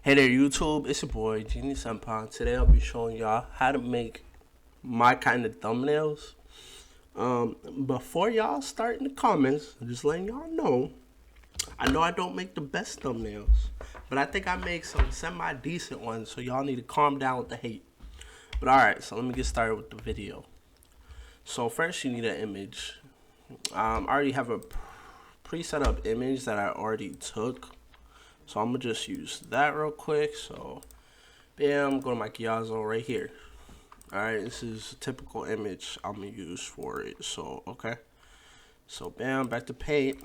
Hey there YouTube, it's your boy JeanieSenpai. Today I'll be showing y'all how to make my kind of thumbnails. Before y'all start in the comments, I'm just letting y'all know, I know I don't make the best thumbnails, but I think I make some semi-decent ones, so y'all need to calm down with the hate. But alright, so let me get started with the video. So first you need an image. I already have a pre-set up image that I already took. So I'm gonna just use that real quick. So bam, go to my Giazzo right here. Alright, this is a typical image I'm gonna use for it. So okay. So bam, back to paint.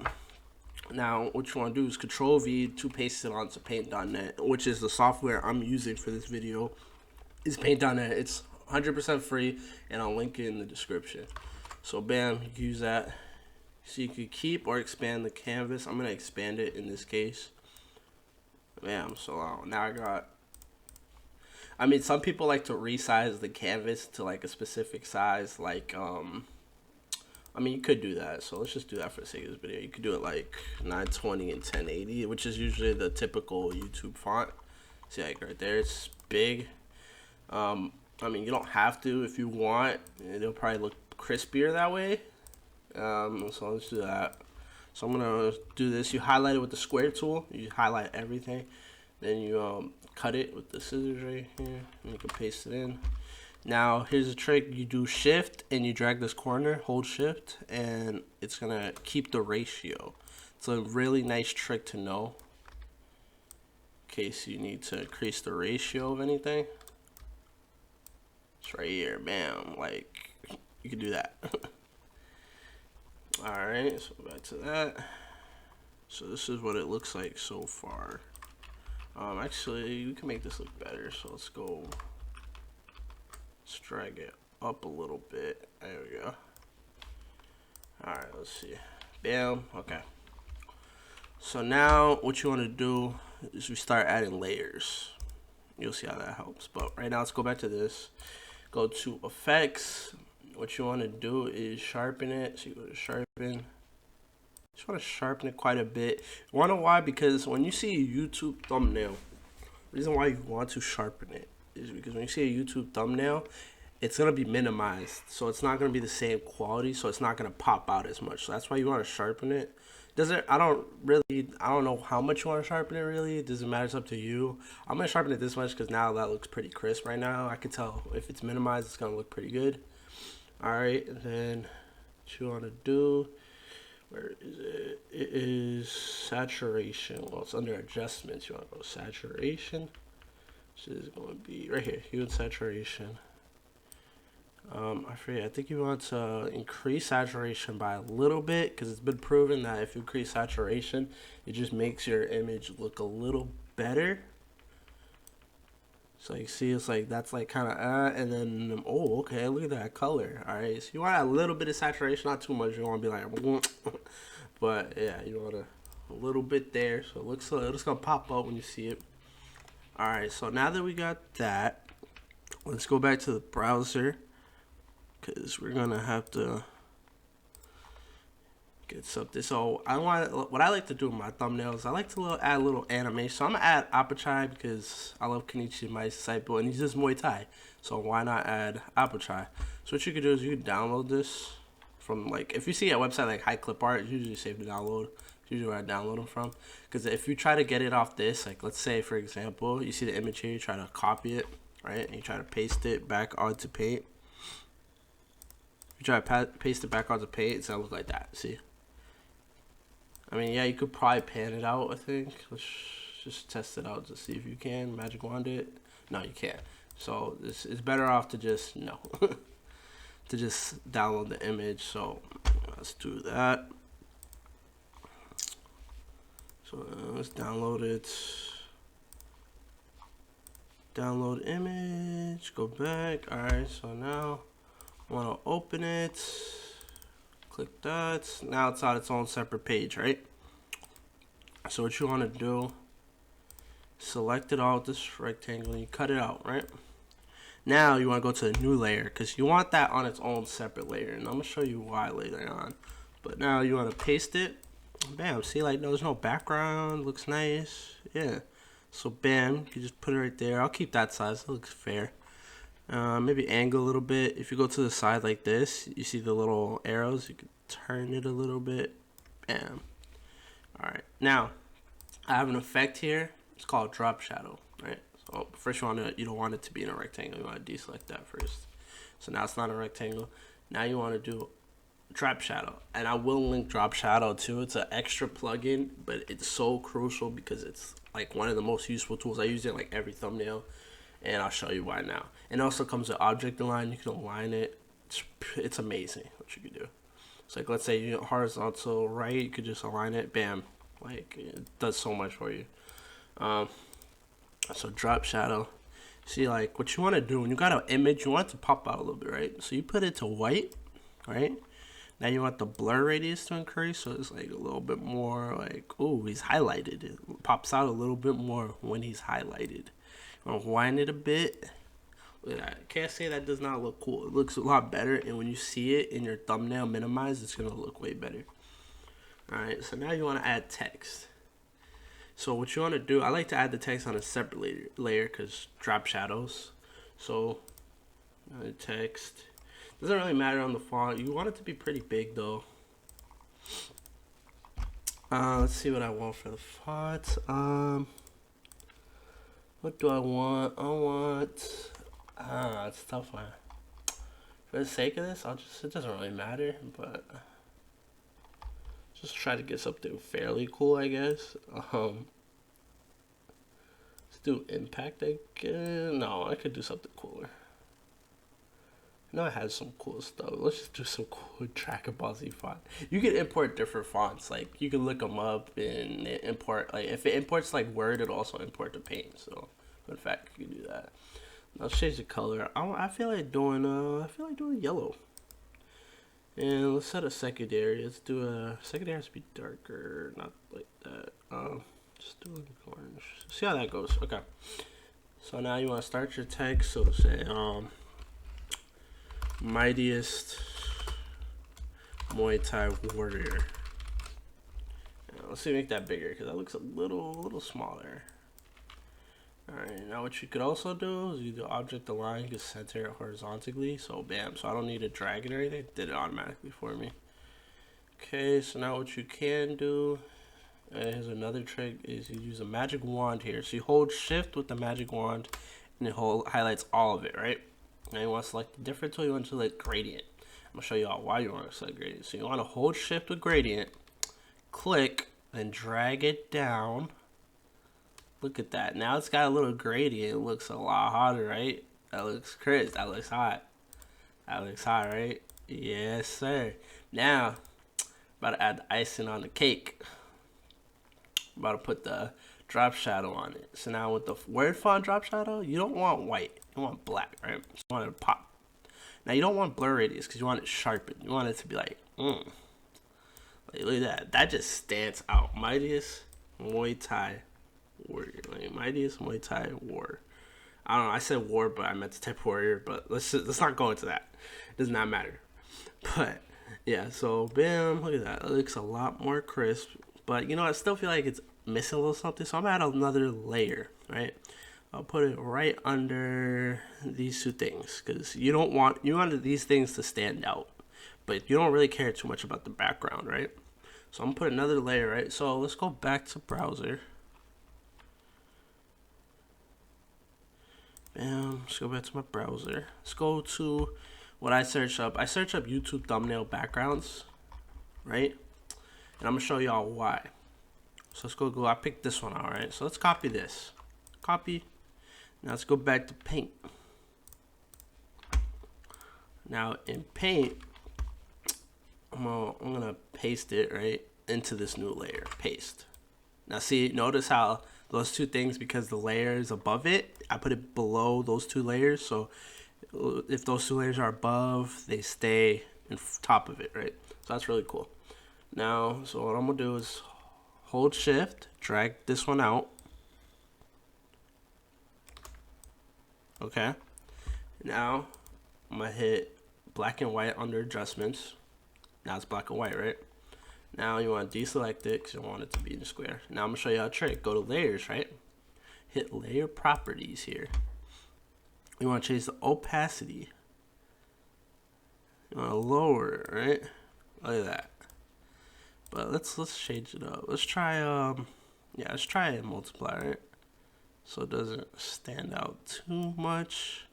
Now what you wanna do is Control V to paste it onto paint.net, which is the software I'm using for this video. Is paint.net. It's 100% free and I'll link it in the description. So bam, you can use that. So you could keep or expand the canvas. I'm gonna expand it in this case. Bam, so now I mean, some people like to resize the canvas to like a specific size, like, I mean, you could do that, so let's just do that for the sake of this video. You could do it like 920 and 1080, which is usually the typical YouTube font. See, like right there, it's big. I mean, you don't have to if you want. It'll probably look crispier that way. So let's do that. So I'm gonna do this. You highlight it with the square tool. You highlight everything. Then you cut it with the scissors right here. And you can paste it in. Now here's a trick. You do shift and you drag this corner. Hold shift and it's gonna keep the ratio. It's a really nice trick to know in case you need to increase the ratio of anything. It's right here. Bam. Like you can do that. Alright, so back to that. So this is what it looks like so far. Actually, we can make this look better. So let's drag it up a little bit. There we go. Alright, let's see. Bam. Okay. So now what you want to do is we start adding layers. You'll see how that helps. But right now, let's go back to this. Go to Effects. What you want to do is sharpen it. So you go to sharpen. Just want to sharpen it quite a bit. You want to know why? Because when you see a YouTube thumbnail, the reason why you want to sharpen it is because when you see a YouTube thumbnail, it's going to be minimized. So it's not going to be the same quality. So it's not going to pop out as much. So that's why you want to sharpen it. I don't know how much you want to sharpen it really. It doesn't matter. It's up to you. I'm going to sharpen it this much because now that looks pretty crisp right now. I can tell if it's minimized, it's going to look pretty good. Alright, and then what you want to do, where is it? It is saturation. Well, it's under adjustments. You want to go saturation. This is going to be right here, hue and saturation. I forget, I think you want to increase saturation by a little bit because it's been proven that if you increase saturation, it just makes your image look a little better. So you see, it's like that's like kind of and then oh, okay, look at that color. All right, so you want a little bit of saturation, not too much. You want to be like, but yeah, you want a little bit there, so it looks it's gonna pop up when you see it. All right, so now that we got that, let's go back to the browser because we're gonna have to get something. So what I like to do with my thumbnails, I like to add a little animation. So I'm gonna add Apachai because I love Kenichi Mai's disciple and he's just Muay Thai. So why not add Apachai? So what you can do is you can download this from, like, if you see a website like High Clip Art, it's usually safe to download. It's usually where I download them from. Because if you try to get it off this, like let's say for example, you see the image here, you try to copy it, right? And you try to paste it back onto Paint. If you try to paste it back onto Paint, it's gonna look like that. See? I mean, yeah, you could probably pan it out, I think. Let's just test it out to see if you can. Magic wand it. No, you can't. So this is better off to just, no. To just download the image. So let's do that. So let's download it. Download image. Go back. Alright, so now I want to open it. Click that. Now it's on its own separate page, right? So what you want to do, select it all with this rectangle and you cut it out, right? Now you want to go to a new layer because you want that on its own separate layer, and I'm gonna show you why later on. But now you want to paste it. Bam, see, like, no, there's no background, looks nice. Yeah, So bam, you just put it right there. I'll keep that size. It looks fair. Maybe angle a little bit. If you go to the side like this, you see the little arrows. You can turn it a little bit. Bam. All right. Now, I have an effect here. It's called drop shadow. Right. So first you don't want it to be in a rectangle. You want to deselect that first. So now it's not a rectangle. Now you want to do drop shadow, and I will link drop shadow too. It's an extra plugin, but it's so crucial because it's like one of the most useful tools. I use it in like every thumbnail, and I'll show you why now. And it also comes with object align. You can align it. It's amazing what you can do. It's like, let's say you horizontal right, you could just align it. Bam, like it does so much for you. So drop shadow. See, like what you want to do when you got an image, you want it to pop out a little bit, right? So you put it to white, right? Now you want the blur radius to increase, so it's like a little bit more like, oh, he's highlighted. It pops out a little bit more when he's highlighted. I'm gonna wind it a bit. Look at that. I can't say that does not look cool. It looks a lot better, and when you see it in your thumbnail minimized, it's gonna look way better. Alright, so now you want to add text. So what you want to do, I like to add the text on a separate layer because drop shadows. So text doesn't really matter on the font. You want it to be pretty big though. Let's see what I want for the font. What do I want? It's a tough one. For the sake of this, it doesn't really matter, but just try to get something fairly cool, I guess. Let's do impact again. No, I could do something cooler. I know I had some cool stuff. Let's just do some cool Dragon Ball Z font. You can import different fonts. Like, you can look them up and import. Like, if it imports like Word, it'll also import the Paint. So, in fact, you can do that. Now, change the color. I feel like doing yellow. And let's set a secondary. Let's do a secondary has to be darker, not like that. Just do an orange. See how that goes. Okay. So now you want to start your text. So say mightiest Muay Thai warrior. Let's see, make that bigger because that looks a little smaller. Alright, now what you could also do is you do object align, you can center it horizontally. So bam, so I don't need to drag it or anything. It did it automatically for me. Okay, so now what you can do, here's another trick, is you use a magic wand here. So you hold shift with the magic wand and it highlights all of it, right? Now you want to select the different tool, you want to select gradient. I'm going to show you all why you want to select gradient. So you want to hold shift with gradient, click, then drag it down. Look at that. Now it's got a little gradient. It looks a lot hotter, right? That looks crisp. That looks hot. That looks hot, right? Yes, sir. Now, about to add the icing on the cake. About to put the drop shadow on it. So now with the word font drop shadow, you don't want white. You want black, right? So you want it to pop. Now you don't want blur radius because you want it sharpened. You want it to be like, Like, look at that. That just stands out. Mightiest Muay Thai warrior. Like, mightiest Muay Thai war. I don't know. I said war, but I meant to type warrior. But let's not go into that. It does not matter. But yeah. So bam, look at that. It looks a lot more crisp. But you know, I still feel like it's missing a little something. So I'm gonna add another layer, right? I'll put it right under these two things because you want these things to stand out, but you don't really care too much about the background, right? So I'm gonna put another layer, right? So let's go back to browser. Bam, let's go back to my browser. Let's go to what I search up. I search up YouTube thumbnail backgrounds, right? And I'm gonna show y'all why. So let's go. I picked this one out, right? So let's copy this. Copy. Now let's go back to Paint. Now in Paint, I'm gonna paste it right into this new layer. Paste. Now see, notice how those two things, because the layer is above it, I put it below those two layers. So if those two layers are above, they stay on top of it, right? So that's really cool. Now, so what I'm gonna do is hold shift, drag this one out. Okay. Now I'm gonna hit black and white under adjustments. Now it's black and white, right? Now you want to deselect it because you want it to be in the square. Now I'm gonna show you how to trick. Go to layers, right? hit layer properties here. You want to change the opacity. You want to lower it, right? Look at that. But let's change it up. Let's try let's try and multiply, right? So it doesn't stand out too much.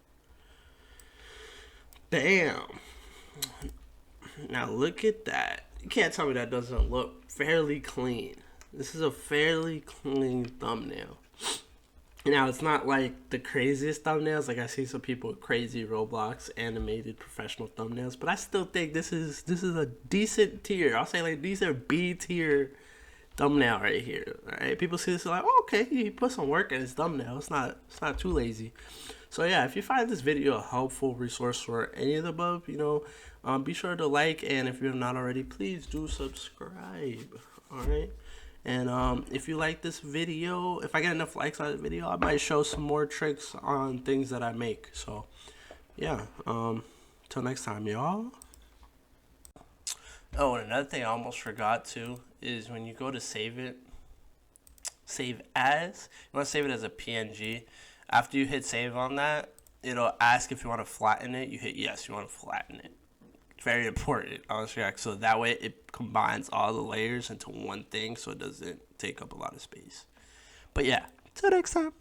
Bam. Now look at that. You can't tell me that doesn't look fairly clean. This is a fairly clean thumbnail. Now, it's not like the craziest thumbnails. Like, I see some people with crazy Roblox animated professional thumbnails, but I still think this is a decent tier. I'll say like decent B tier thumbnail right here. All right, people see this like, oh, okay, he put some work in his thumbnail. It's not too lazy. So yeah, if you find this video a helpful resource for any of the above, be sure to like, and if you're not already, please do subscribe. All right. And if you like this video, if I get enough likes on the video, I might show some more tricks on things that I make. So yeah, till next time, y'all. Oh, and another thing I almost forgot to is when you go to save it, save as, you want to save it as a PNG. After you hit save on that, it'll ask if you want to flatten it. You hit yes, you want to flatten it. Very important, honestly. So that way it combines all the layers into one thing, so it doesn't take up a lot of space. But yeah, till next time.